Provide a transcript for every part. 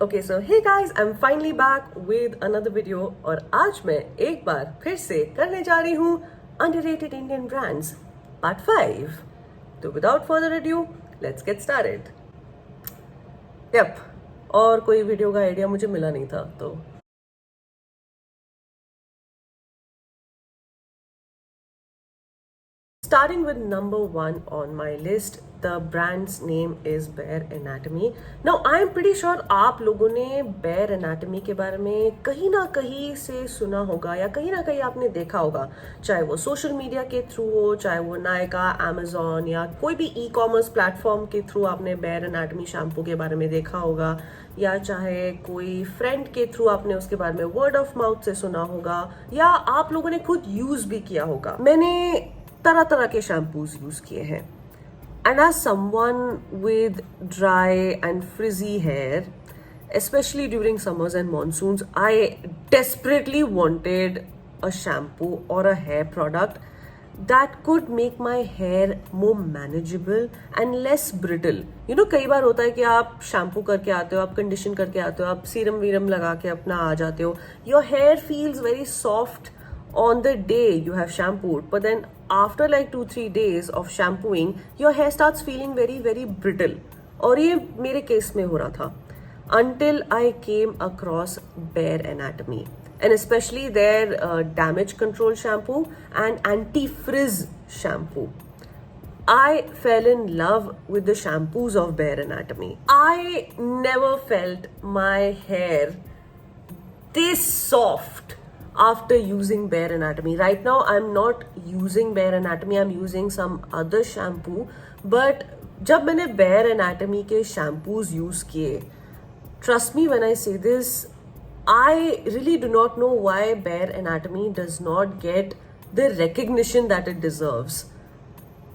Okay, so hey guys, I'm finally back with another video और आज मैं एक बार फिर से करने जा रही हूँ underrated Indian brands part 5. तो without further ado, let's get started. Yep, और कोई वीडियो का आइडिया मुझे मिला नहीं था तो starting with number 1 on my list, the brand's name is Bare Anatomy. Now I am pretty sure आप लोगों ने Bare Anatomy के बारे में कहीं ना कहीं से सुना होगा या कहीं ना कहीं आपने देखा होगा, चाहे वो सोशल मीडिया के थ्रू हो, चाहे वो नायका, Amazon या कोई भी ई कॉमर्स प्लेटफॉर्म के थ्रू आपने Bare Anatomy शैम्पू के बारे में देखा होगा, या चाहे कोई फ्रेंड के थ्रू आपने उसके बारे में वर्ड ऑफ माउथ से सुना होगा, या आप लोगों ने खुद यूज भी किया होगा. मैंने तरह तरह के शैम्पूज यूज किए हैं. And as someone with dry and frizzy hair, especially during summers and monsoons, I desperately wanted a shampoo or a hair product that could make my hair more manageable and less brittle. You know, कई बार होता है कि आप shampoo करके आते हो, आप condition करके आते हो, आप सीरम वीरम लगा के अपना आ जाते हो. Your hair feels very soft on the day you have shampooed, but then after like 2-3 days of shampooing, your hair starts feeling very very brittle. और ये मेरे केस में हो रहा था until I came across Bare Anatomy, and especially their damage control shampoo and anti-frizz shampoo. I fell in love with the shampoos of Bare Anatomy. I never felt my hair this soft after using Bare Anatomy. Right now I'm not using Bare Anatomy, I'm using some other shampoo, but जब मैंने Bare Anatomy के shampoos use किए, trust me when I say this, I really do not know why Bare Anatomy does not get the recognition that it deserves.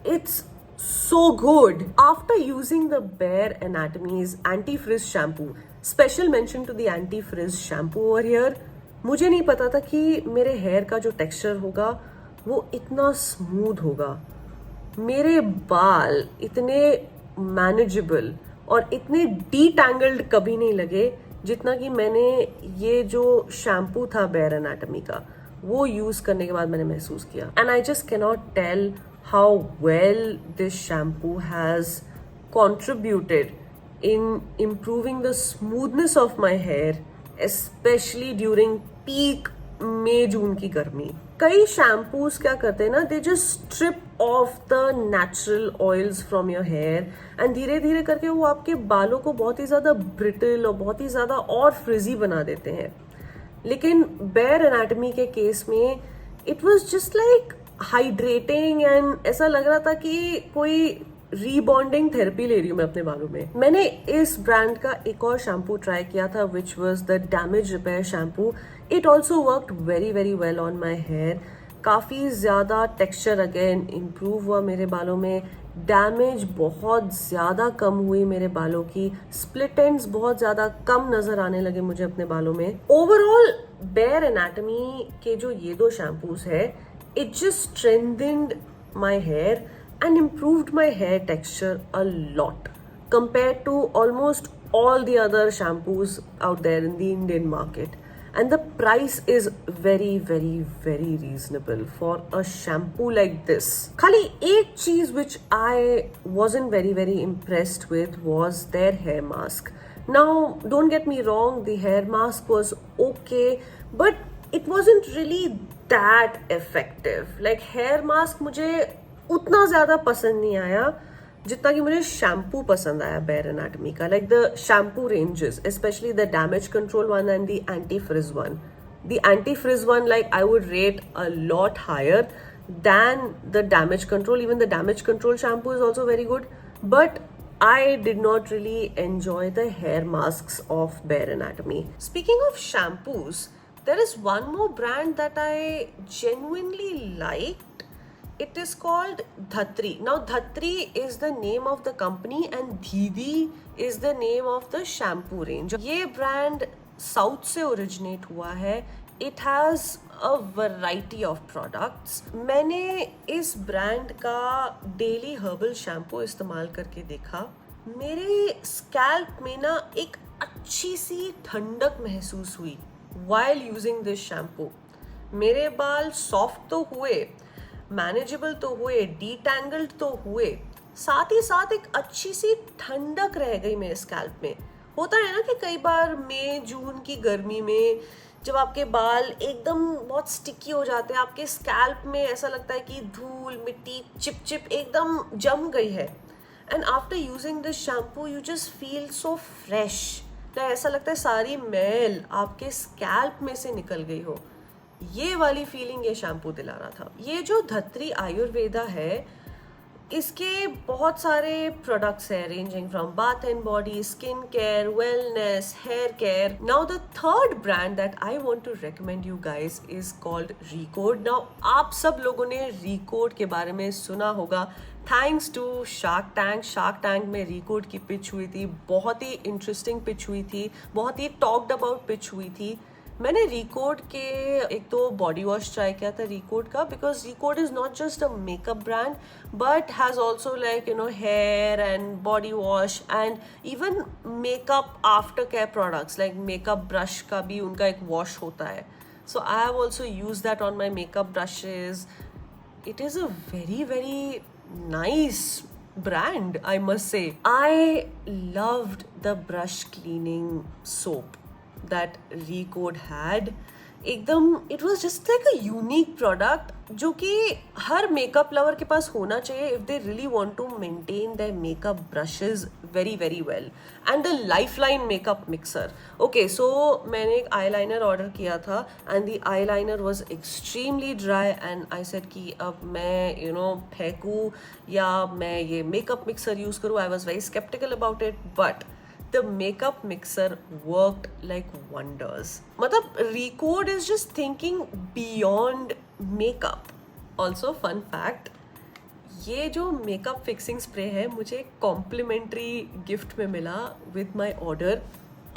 It's so good. After using the Bare Anatomy's anti-frizz shampoo, special mention to the anti-frizz shampoo over here, मुझे नहीं पता था कि मेरे hair का जो texture होगा वो इतना स्मूथ होगा. मेरे बाल इतने मैनेजेबल और इतने डीटैंगल्ड कभी नहीं लगे जितना कि मैंने ये जो शैम्पू था Bare Anatomy का वो यूज करने के बाद मैंने महसूस किया. And I just cannot tell how well this shampoo has contributed in improving the smoothness of my hair, especially during peak मई जून की गर्मी. कई शैम्पूज क्या करते हैं ना, they just strip off the natural oils from your hair and धीरे धीरे करके वो आपके बालों को बहुत ही ज्यादा ब्रिटल और बहुत ही ज्यादा और फ्रिजी बना देते हैं. लेकिन Bare Anatomy के केस में it was just like hydrating and ऐसा लग रहा था कि कोई रीबॉन्डिंग थेरेपी ले रही हूँ मैं अपने बालों में. मैंने इस ब्रांड का एक और शैम्पू ट्राई किया था which was the damage repair shampoo. It also worked very very well on my hair. काफ़ी ज़्यादा टेक्सचर अगेन इम्प्रूव हुआ मेरे बालों में, डैमेज बहुत ज़्यादा कम हुई मेरे बालों की, स्प्लिट एंड्स बहुत ज़्यादा कम नज़र आने लगे मुझे अपने बालों में. ओवरऑल Bare Anatomy के जो ये दो शैम्पूज है, it just strengthened my hair and improved my hair texture a lot compared to almost all the other shampoos out there in the Indian market. And the price is very very very reasonable for a shampoo like this. खाली एक चीज which I wasn't very very impressed with was their hair mask. Now don't get me wrong, the hair mask was okay, but it wasn't really that effective. Like hair mask मुझे उतना ज़्यादा पसंद नहीं आया जितना कि मुझे शैम्पू पसंद आया Bare Anatomy का. Like the shampoo ranges, especially the damage control one and the anti-frizz one. The anti-frizz one, like I would rate a lot higher than the damage control. Even the damage control shampoo is also very good, but I did not really enjoy the hair masks of Bare Anatomy. Speaking of shampoos, there is one more brand that I genuinely liked. It is called Dhatri. Now Dhatri is the name of the company and Didi is the name of the shampoo range. ये brand south से originate हुआ है. It has a variety of products. मैंने इस brand का daily herbal shampoo इस्तेमाल करके देखा. मेरे स्कैल्प में ना एक अच्छी सी ठंडक महसूस हुई while यूजिंग दिस शैम्पू। मेरे बाल सॉफ्ट तो हुए, मैनेजेबल तो हुए, डीटैंगल्ड तो हुए, साथ ही साथ एक अच्छी सी ठंडक रह गई मेरे स्कैल्प में। होता है ना कि कई बार मई जून की गर्मी में जब आपके बाल एकदम बहुत स्टिकी हो जाते हैं, आपके स्कैल्प में ऐसा लगता है कि धूल मिट्टी चिप चिप एकदम जम गई है, and after using this shampoo you just feel so fresh. तो ऐसा लगता है सारी मैल आपके स्कैल्प में से निकल गई हो। ये वाली फीलिंग ये शैम्पू दिला रहा था। ये जो धत्री आयुर्वेदा है, इसके बहुत सारे प्रोडक्ट्स हैं, ranging from bath and body, skin care, wellness, hair care. Now the third brand that I want to recommend you guys is called Recode. Now आप सब लोगों ने रिकोड के बारे में सुना होगा thanks to Shark Tank. Shark Tank में रिकोड की पिच हुई थी, बहुत ही इंटरेस्टिंग पिच हुई थी, बहुत ही टॉक्ड अबाउट पिच हुई थी। मैंने रिकोड के एक तो बॉडी वॉश ट्राई किया था रिकोड का, because Recode is not just a makeup brand but has also like hair and body wash and even makeup after care products, like makeup brush का भी उनका एक वॉश होता है। So I have also use that on my makeup brushes. It is a very very nice brand, I must say. I loved the brush cleaning soap that Recode had. एकदम it was just like a unique product जो कि हर makeup lover के पास होना चाहिए if they really want to maintain their makeup brushes very very well. And the Lifeline makeup mixer. Okay, so मैंने एक eyeliner order किया था and the eyeliner was extremely dry and I said कि अब मैं फेंकूँ या मैं ये makeup mixer use करूँ. I was very skeptical about it, but the makeup mixer worked like wonders. मतलब Recode is just thinking beyond makeup. Also fun fact, ये जो मेकअप फिक्सिंग स्प्रे है मुझे कॉम्प्लीमेंट्री गिफ्ट में मिला with my order,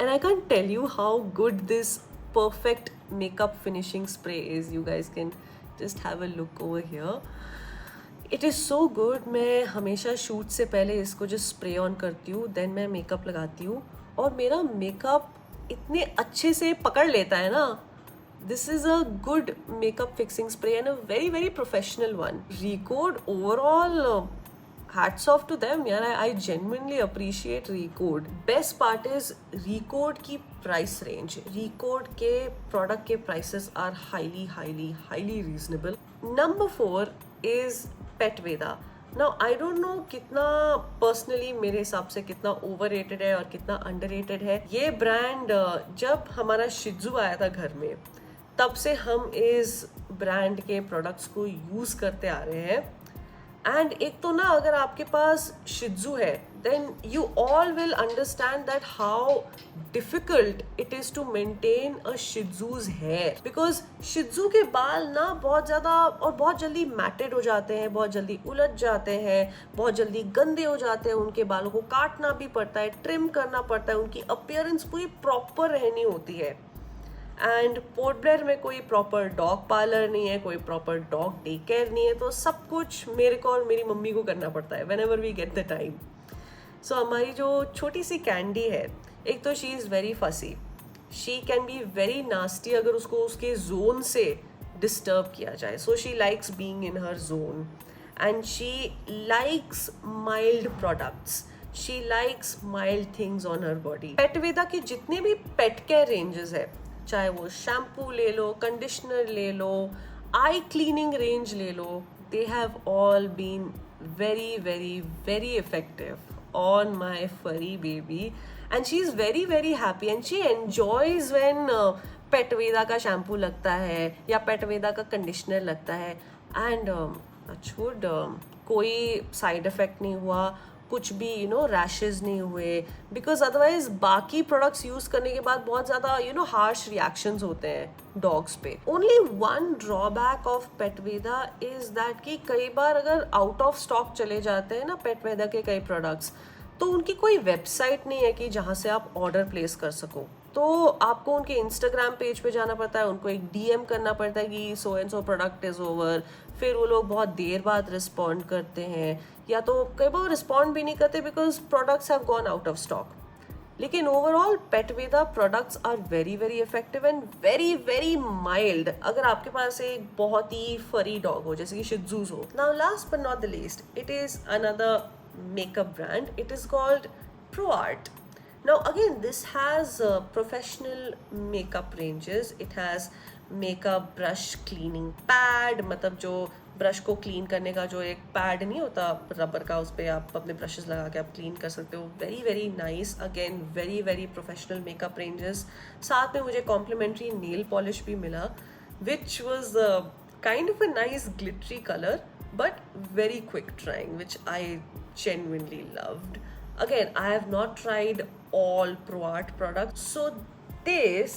and I can tell you how good this perfect makeup finishing spray is. You guys can just have a look over here. It is so good. मैं हमेशा shoot से पहले इसको जो spray on करती हूँ, then मैं makeup लगाती हूँ और मेरा मेकअप इतने अच्छे से पकड़ लेता है ना. This is a good makeup fixing spray and a very very professional one. Recode overall hats off to them यार. I genuinely appreciate Recode. Best part is Recode की price range. Recode के product के prices are highly highly highly reasonable. Number 4 is Petveda. Now I don't know कितना personally मेरे हिसाब से कितना overrated है और कितना अंडररेटेड है ये ब्रांड. जब हमारा शिज़ू आया था घर में तब से हम इस ब्रांड के प्रोडक्ट्स को यूज़ करते आ रहे हैं. एंड एक तो ना अगर आपके पास शिज़ू है then you all will understand that how difficult it is to maintain a Shih Tzu's hair, because Shih Tzu के बाल ना बहुत ज़्यादा और बहुत जल्दी मैटेड हो जाते हैं, बहुत जल्दी उलझ जाते हैं, बहुत जल्दी गंदे हो जाते हैं. उनके बालों को काटना भी पड़ता है, ट्रिम करना पड़ता है, उनकी अपीयरेंस पूरी प्रॉपर रहनी होती है. एंड पोर्ट ब्लेयर में कोई प्रॉपर डॉग पार्लर नहीं है, कोई प्रॉपर डॉग डे केयर नहीं है, तो सब कुछ मेरे को और मेरी मम्मी को करना पड़ता है whenever we get the time. सो हमारी जो छोटी सी कैंडी है, एक तो she is very fussy, she can be very nasty अगर उसको उसके जोन से डिस्टर्ब किया जाए. So she likes being in her zone and she likes mild products, she likes mild things on her body. Petveda की जितने भी पेट केयर रेंजेस है, चाहे वो शैम्पू ले लो, कंडीशनर ले लो, आई क्लीनिंग रेंज ले लो, they have all been very very very effective on my furry baby, and she is very very happy and she enjoys when पेटवेदा का शैम्पू लगता है या पेटवेदा का कंडीशनर लगता है. एंड अछूड कोई साइड इफेक्ट नहीं हुआ, कुछ भी रैशेज नहीं हुए, बिकॉज अदरवाइज बाकी प्रोडक्ट्स यूज करने के बाद बहुत ज़्यादा हार्श रिएक्शंस होते हैं डॉग्स पे. Only one drawback of Petveda is that कि कई बार अगर आउट ऑफ स्टॉक चले जाते हैं ना पेटवेदा के कई प्रोडक्ट्स, तो उनकी कोई वेबसाइट नहीं है कि जहाँ से आप ऑर्डर प्लेस कर सको. तो आपको उनके इंस्टाग्राम पेज पे जाना पड़ता है, उनको एक डीएम करना पड़ता है कि so and so product is over. फिर वो लोग बहुत देर बाद रिस्पॉन्ड करते हैं, या तो कई बार रिस्पॉन्ड भी नहीं करते because products have gone out of stock. लेकिन overall Petveda products are very very effective and very very mild अगर आपके पास एक बहुत ही फरी डॉग हो जैसे कि शित्जूज हो. Now last but not the least, it is another makeup brand. It is called ProArt. Now again, this has professional makeup ranges. It has makeup brush cleaning pad, मतलब जो ब्रश को क्लीन करने का जो एक पैड नहीं होता rubber का, उस पर आप अपने ब्रशेस लगा के आप क्लीन कर सकते हो. Very very nice, again very very professional makeup ranges. साथ में मुझे कॉम्प्लीमेंट्री नेल पॉलिश भी मिला which was kind of a nice glittery colour but very quick trying, which I genuinely loved. Again, I have not tried all ProArt products, so this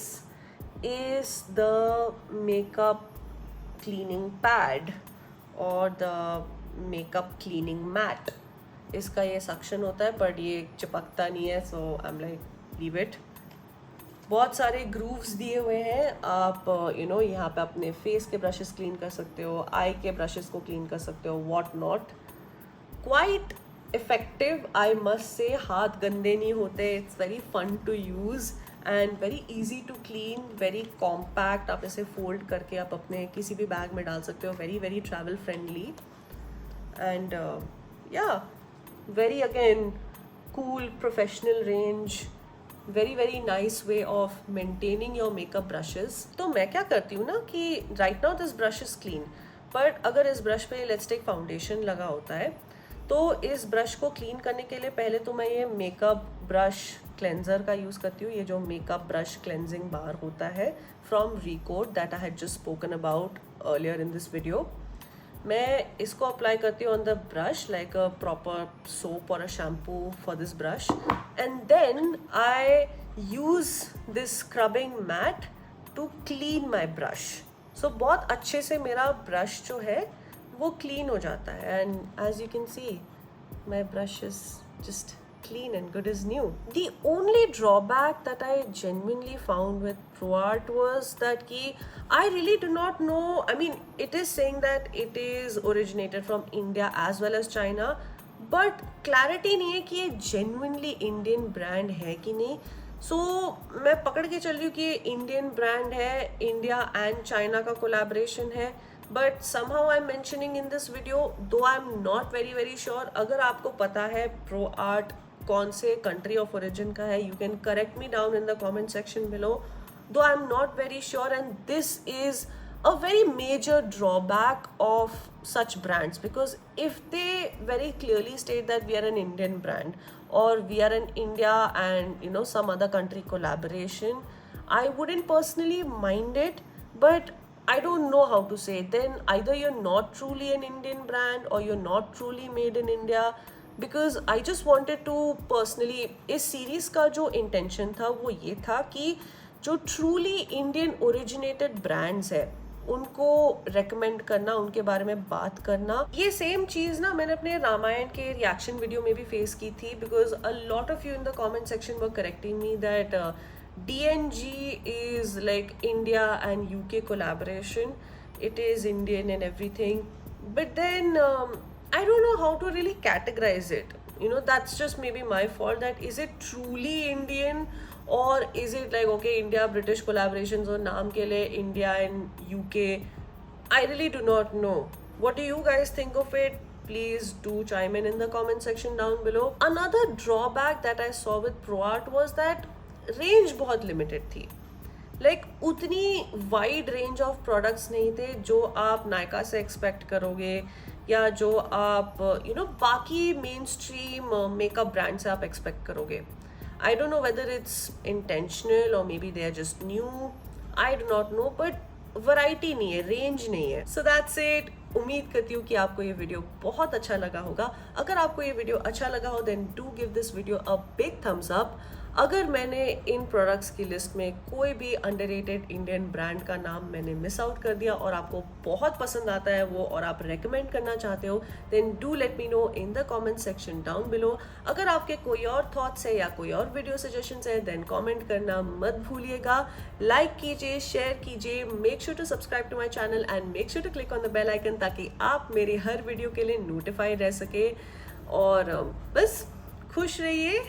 is the makeup cleaning pad or the makeup cleaning mat. इसका ये suction होता है but ये चिपकता नहीं है, so I'm like leave it. बहुत सारे grooves दिए हुए हैं. आप यहाँ पे अपने फेस के ब्रशेस क्लीन कर सकते हो, आई के ब्रशेस को क्लीन कर सकते हो, what not. Quite effective I must say. हाथ गंदे नहीं होते. It's very fun to use and very easy to clean, very compact. आप इसे फोल्ड करके आप अपने किसी भी बैग में डाल सकते हो. Very very travel friendly and या very again cool professional range. Very very nice way of maintaining your makeup brushes. तो मैं क्या करती हूँ ना कि right now this brush is clean, but अगर इस ब्रश पे लेट्स टेक फाउंडेशन लगा होता है तो इस ब्रश को क्लीन करने के लिए पहले तो मैं ये मेकअप ब्रश क्लेंजर का यूज़ करती हूँ. ये जो मेकअप ब्रश क्लेंजिंग बार होता है from Recode that I had just spoken about earlier in this video, मैं इसको अप्लाई करती हूँ on the brush like a proper soap और a shampoo for this brush and then I use this scrubbing mat to clean my brush. So बहुत अच्छे से मेरा brush जो है वो क्लीन हो जाता है and as you can see my brush is just clean and good as new. The only drawback that I genuinely found with ProArt was that I really do not know. I mean, it is saying that it is originated from India as well as China, but clarity नहीं है कि ये genuinely Indian brand है कि नहीं. So मैं पकड़ के चल रही हूँ कि ये Indian brand है, India and China का collaboration है. But somehow I'm mentioning in this video, though I'm not very very sure. अगर आपको पता है ProArt कौन से कंट्री ऑफ ओरिजिन का है, you can correct me down in the comment section below. Though I am not very sure and this is a very major drawback of such brands, because if they very clearly state that we are an Indian brand or we are in India and some other country collaboration, I wouldn't personally mind it, but I don't know how to say it. Then either you're not truly an Indian brand or you're not truly made in India. Because I just wanted to personally, इस series का जो intention था वो ये था कि जो truly Indian originated brands है उनको रेकमेंड करना, उनके बारे में बात करना. ये सेम चीज़ ना मैंने अपने रामायण के रिएक्शन वीडियो में भी फेस की थी, because a lot of you in the comment section were correcting me that DNG is like India and UK collaboration. It is Indian and everything, but then I don't know how to really categorize it. That's just maybe my fault. That is it truly Indian or is it like okay, India British collaborations or naam ke liye India and UK? I really do not know. What do you guys think of it? Please do chime in the comment section down below. Another drawback that I saw with ProArt was that range बहुत limited थी. उतनी wide range of products नहीं थे जो आप नायका से expect करोगे या जो आप बाकी मेन स्ट्रीम मेकअप ब्रांड से आप एक्सपेक्ट करोगे. I don't know whether it's intentional or maybe they are just new, I do not know, but variety नहीं है, रेंज नहीं है. So that's it. उम्मीद करती हूँ कि आपको ये वीडियो बहुत अच्छा लगा होगा. अगर आपको ये वीडियो अच्छा लगा हो then do give this video a big thumbs up. अगर मैंने इन प्रोडक्ट्स की लिस्ट में कोई भी अंडररेटेड इंडियन ब्रांड का नाम मैंने मिस आउट कर दिया और आपको बहुत पसंद आता है वो और आप रेकमेंड करना चाहते हो then do let me know in the comment section down below. अगर आपके कोई और थॉट्स है या कोई और वीडियो सजेशंस है देन कमेंट करना मत भूलिएगा. लाइक कीजिए, शेयर कीजिए, make sure to subscribe to my channel and make sure to click on the bell icon ताकि आप मेरे हर वीडियो के लिए नोटिफाइड रह सके. और बस खुश रहिए.